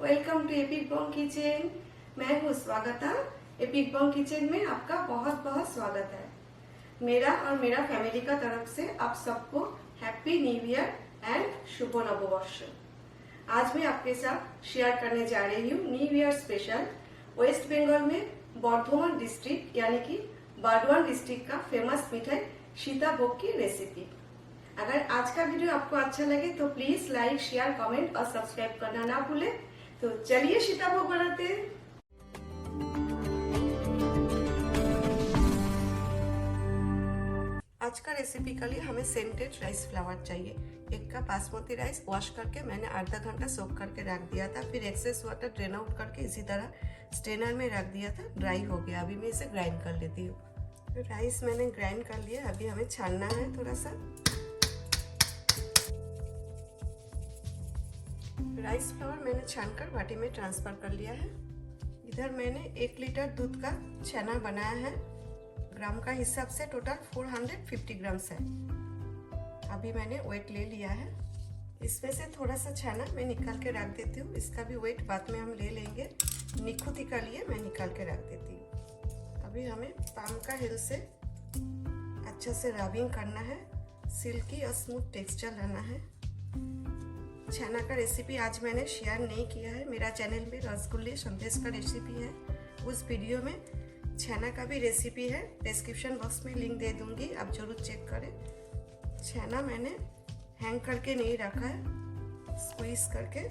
Welcome to epic bomb kitchen. मैं हूँ स्वागता। Epic bomb kitchen में आपका बहुत बहुत स्वागत है। मेरा और मेरा फैमिली का तरफ से आप सबको हैप्पी न्यू ईयर एंड शुभ नववर्ष। आज मैं आपके साथ शेयर करने जा रही हूँ new year special West Bengal में बर्धमान डिस्ट्रिक्ट यानी कि बारडवान डिस्ट्रिक्ट का फेमस मिठाई सीताभोग की रेसिपी। अगर आज का वीडियो आपको अच्छा लगे तो प्लीज लाइक, शेयर, कमेंट और सब्सक्राइब करना ना भूले। तो चलिए सीताभोग बनाते हैं। आज का रेसिपी के लिए हमें सेंटेड राइस फ्लावर चाहिए। 1 कप बासमती राइस वॉश करके मैंने आधा घंटा सोक करके रख दिया था। फिर एक्सेस वाटर ड्रेन आउट करके इसी तरह स्ट्रेनर में रख दिया था। ड्राई हो गया। अभी मैं इसे ग्राइंड कर लेती हूँ। राइस मैंने ग्राइंड कर लिया। अभी हमें छानना है थोड़ा सा। राइस फ्लावर मैंने छानकर बाटी में ट्रांसफर कर लिया है। इधर मैंने 1 लीटर दूध का छेना बनाया है। ग्राम का हिसाब से टोटल 450 ग्राम्स है। अभी मैंने वेट ले लिया है। इसमें से थोड़ा सा छेना मैं निकाल के रख देती हूँ। इसका भी वेट बाद में हम ले लेंगे। निखुती का लिए मैं निकाल के रख देती हूँ। अभी हमें पाम का हिल से अच्छा से रबिंग करना है। सिल्की और स्मूथ टेक्सचर लाना है। छेना का रेसिपी आज मैंने शेयर नहीं किया है। मेरा चैनल में रसगुल्ले संदेश का रेसिपी है। उस वीडियो में छेना का भी रेसिपी है। डिस्क्रिप्शन बॉक्स में लिंक दे दूंगी, आप जरूर चेक करें। छेना मैंने हैंग करके नहीं रखा है, स्क्वीज करके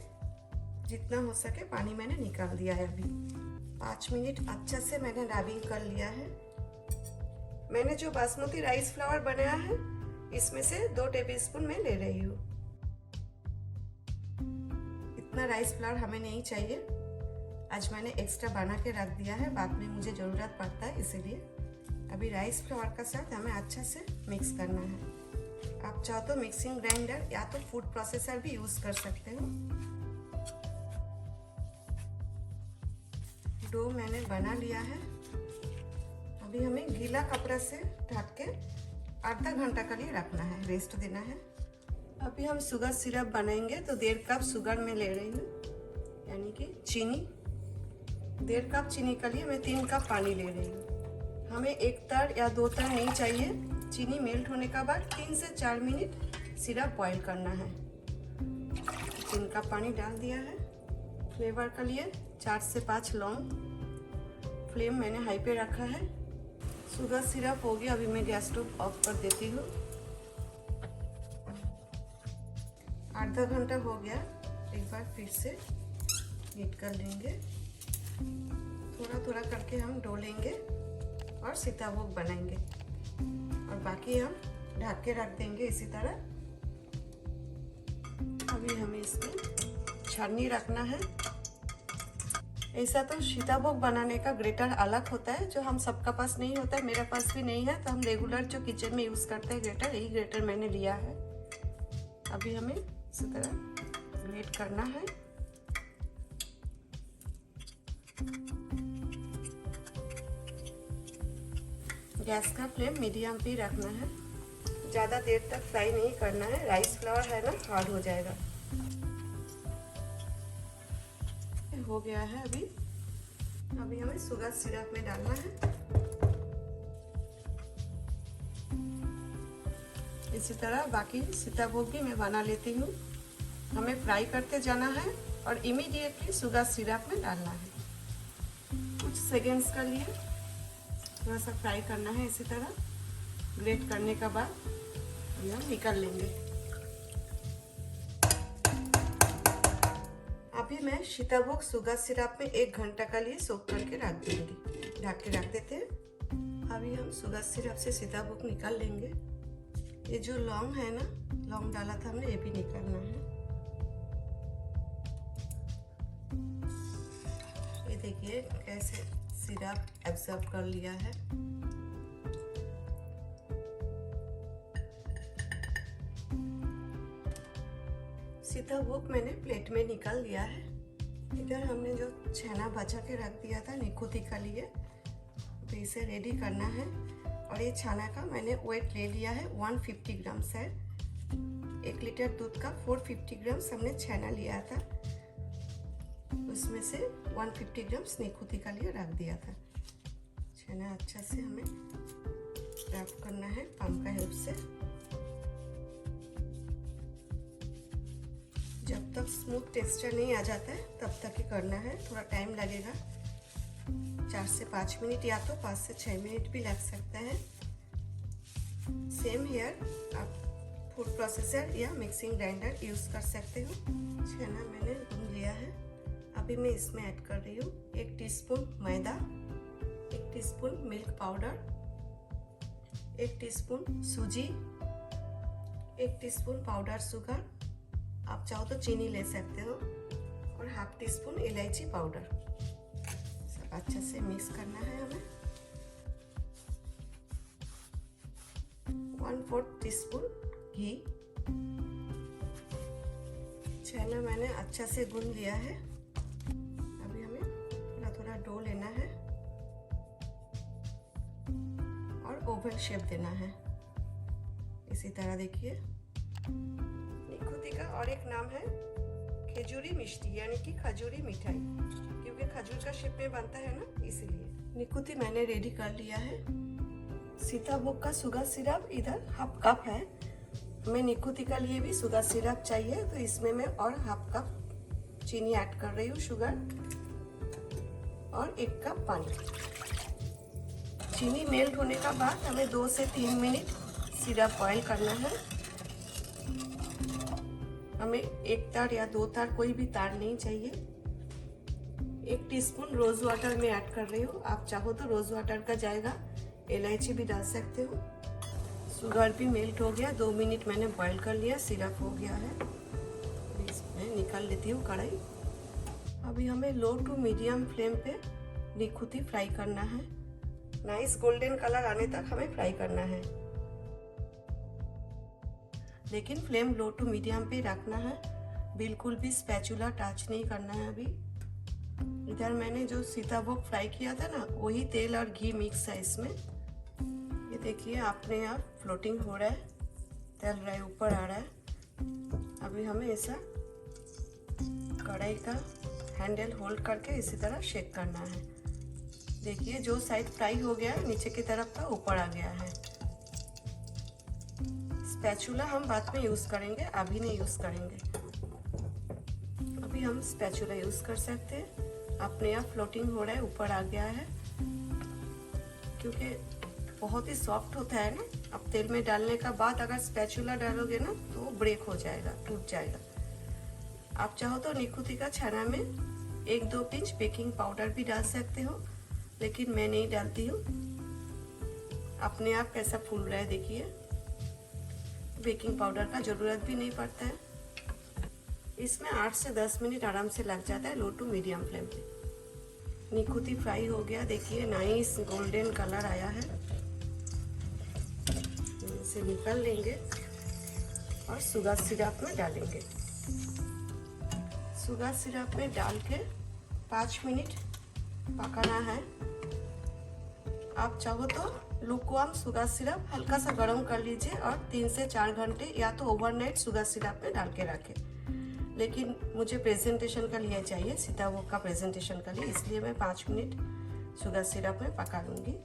जितना हो सके पानी मैंने निकाल दिया है। अभी 5 मिनट अच्छा से मैंने रबिंग कर लिया है। मैंने जो बासमती राइस फ्लावर बनाया है इसमें से 2 टेबलस्पून मैं ले रही हूँ। इतना राइस फ्लावर हमें नहीं चाहिए। आज मैंने एक्स्ट्रा बना के रख दिया है, बाद में मुझे ज़रूरत पड़ता है, इसीलिए। अभी राइस फ्लावर का साथ हमें अच्छा से मिक्स करना है। आप चाहो तो मिक्सिंग ग्राइंडर या तो फूड प्रोसेसर भी यूज़ कर सकते हो। डो मैंने बना लिया है। अभी हमें गीला कपड़ा से ढक के आधा घंटा के लिए रखना है, रेस्ट देना है। अभी हम शुगर सिरप बनाएंगे तो 1.5 कप शुगर में ले रही हूँ, यानी कि चीनी। 1.5 कप चीनी के लिए मैं 3 कप पानी ले रही हूँ। हमें 1 तर या 2 तर नहीं चाहिए। चीनी मेल्ट होने के बाद 3 से 4 मिनट सिरप बॉईल करना है। 3 कप पानी डाल दिया है। फ्लेवर के लिए 4 से 5 लौंग। फ्लेम मैंने हाई पे रखा है। शुगर सिरप हो गया। अभी मैं गैस स्टोव ऑफ कर देती हूँ। आधा घंटा हो गया। एक बार फिर से हीट कर लेंगे। थोड़ा थोड़ा करके हम डोलेंगे और सीताभोग बनाएंगे, और बाकी हम ढक के रख देंगे इसी तरह। अभी हमें इसमें छन्नी रखना है। ऐसा तो सीताभोग बनाने का ग्रेटर अलग होता है, जो हम सबका पास नहीं होता है। मेरे पास भी नहीं है, तो हम रेगुलर जो किचन में यूज़ करते हैं ग्रेटर, यही ग्रेटर मैंने लिया है। अभी हमें इसी तरह ग्रेट करना है। गैस का फ्लेम मीडियम पे रखना है। ज़्यादा देर तक फ्राई नहीं करना है। राइस फ्लावर है ना, हार्ड हो जाएगा। हो गया है। अभी हमें शुगर सिरप में डालना है। इसी तरह बाकी सीताभोग भी मैं बना लेती हूँ। हमें फ्राई करते जाना है और इमीडिएटली शुगर सिरप में डालना है। कुछ सेकेंड्स के लिए थोड़ा सा फ्राई करना है। इसी तरह ग्रेट करने के बाद हम निकाल लेंगे। अभी मैं सीताभोग शुगर सिरप में 1 घंटा के लिए सोक करके रख दूंगी। ढक के रख देते हैं। अभी हम शुगर सिरप से सीताभोग निकाल लेंगे। ये जो लौंग है ना, लौंग डाला था हमने, ये भी निकालना है। ये देखिए कैसे सिरप एब्जॉर्ब कर लिया है। सीताभोग मैंने प्लेट में निकाल लिया है। इधर हमने जो छेना बचा के रख दिया था निखुती के लिए, तो इसे रेडी करना है। और ये छाना का मैंने वेट ले लिया है, 150 ग्राम्स है। 1 लीटर दूध का 450 ग्राम्स हमने छेना लिया था। उसमें से 150 ग्राम निकुती का लिए रख दिया था। छेना अच्छा से हमें रैप करना है पाम का हेल्प से। जब तक स्मूथ टेक्सचर नहीं आ जाता है तब तक ही करना है, थोड़ा टाइम लगेगा, 4 से 5 मिनट या तो 5 से 6 मिनट भी लग सकता है। सेम हेयर आप फूड प्रोसेसर या मिक्सिंग ग्राइंडर यूज़ कर सकते हो। छेना मैंने भून लिया है, अभी मैं इसमें ऐड कर रही हूँ 1 टीस्पून मैदा, 1 टीस्पून मिल्क पाउडर, 1 टीस्पून सूजी, 1 टीस्पून पाउडर शुगर, आप चाहो तो चीनी ले सकते हो, और हाफ टी स्पून इलायची पाउडर। सब अच्छे से मिक्स करना है हमें। 1/4 टीस्पून घी। छेना मैंने अच्छा से गूंद लिया है, अभी हमें थोड़ा थोड़ा डो लेना है और ओवल शेप देना है। इसी तरह देखिए। निकुती का और एक नाम है खजूरी मिष्टी, यानी कि खजूरी मिठाई, क्योंकि खजूर का शेप में बनता है ना, इसीलिए। निकुती मैंने रेडी कर लिया है। सीताभोग का शुगर सिरप इधर हाफ कप है। मैं निकुती का लिए भी शुगर सिरप चाहिए, तो इसमें मैं और हाफ कप चीनी ऐड कर रही हूँ, शुगर, और 1 कप पानी। चीनी मेल्ट होने का बाद हमें 2 से 3 मिनट सिरप बॉईल करना है। हमें 1 तार या 2 तार, कोई भी तार नहीं चाहिए। 1 टीस्पून रोज वाटर में ऐड कर रही हूँ, आप चाहो तो रोज वाटर का जाएगा, इलायची भी डाल सकते हो। शुगर भी मेल्ट हो गया, 2 मिनट मैंने बॉईल कर लिया, सिरप हो गया है। इसमें निकाल लेती हूँ कढ़ाई। अभी हमें लो टू मीडियम फ्लेम पे निकुती फ्राई करना है। नाइस गोल्डन कलर आने तक हमें फ्राई करना है, लेकिन फ्लेम लो टू मीडियम पे रखना है, बिल्कुल भी स्पैचुला टच नहीं करना है। अभी इधर मैंने जो सीताभोग फ्राई किया था ना, वही तेल और घी मिक्स है इसमें। ये देखिए अपने आप फ्लोटिंग हो रहा है, तल रहा है, ऊपर आ रहा है। अभी हमें ऐसा कढ़ाई का हैंडल होल्ड करके इसी तरह शेक करना है। देखिए जो साइड फ्राई हो गया नीचे की तरफ का ऊपर आ गया है। स्पैचुला हम बाद में यूज करेंगे, अभी नहीं यूज करेंगे। अभी हम स्पैचुला यूज कर सकते हैं। अपने आप फ्लोटिंग हो रहा है, ऊपर आ गया है, क्योंकि बहुत ही सॉफ्ट होता है ना। अब तेल में डालने का बाद अगर स्पैचुला डालोगे ना तो ब्रेक हो जाएगा, टूट जाएगा। आप चाहो तो निकुती का छेना में 1-2 पिंच बेकिंग पाउडर भी डाल सकते हो, लेकिन मैं नहीं डालती हूँ। अपने आप कैसा फूल रहा है देखिए, बेकिंग पाउडर का जरूरत भी नहीं पड़ता है। इसमें 8 से 10 मिनट आराम से लग जाता है, लो टू मीडियम फ्लेम पे। निकुती फ्राई हो गया, देखिए नाइस गोल्डन कलर आया है। इसे निकाल लेंगे और शुगर सिरप में डालेंगे। शुगर सिरप में डाल के 5 मिनट पकाना है। आप चाहो तो लुकवार्म शुगर सिरप हल्का सा गर्म कर लीजिए और 3 से 4 घंटे या तो ओवरनाइट शुगर सिरप में डाल के रखें। लेकिन मुझे प्रेजेंटेशन का लिए चाहिए, सीताभोग का प्रेजेंटेशन का लिए, इसलिए मैं 5 मिनट शुगर सिरप में पका लूँगी।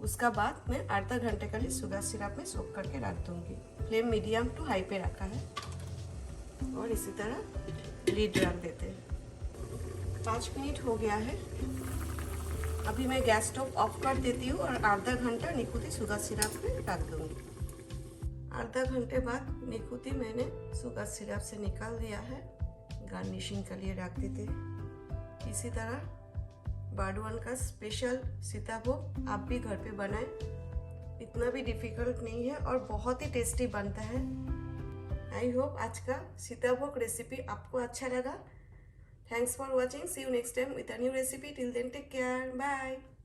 उसका बाद मैं आधा घंटे के लिए शुगर सिरप में सोक करके रख दूँगी। फ्लेम मीडियम टू हाई पे रखा है और इसी तरह लीड रख देते हैं। 5 मिनट हो गया है। अभी मैं गैस स्टोव ऑफ कर देती हूँ और आधा घंटा निकुती शुगर सिरप में रख दूँगी। आधा घंटे बाद निकुती मैंने शुगर सिरप से निकाल दिया है, गार्निशिंग के लिए रख देते हैं। इसी तरह बाडवान का स्पेशल सीताभोग आप भी घर पे बनाएं, इतना भी डिफिकल्ट नहीं है और बहुत ही टेस्टी बनता है। आई होप आज का सीताभोग रेसिपी आपको अच्छा लगा। Thanks for watching, see you next time with a new recipe. Till then take care, bye.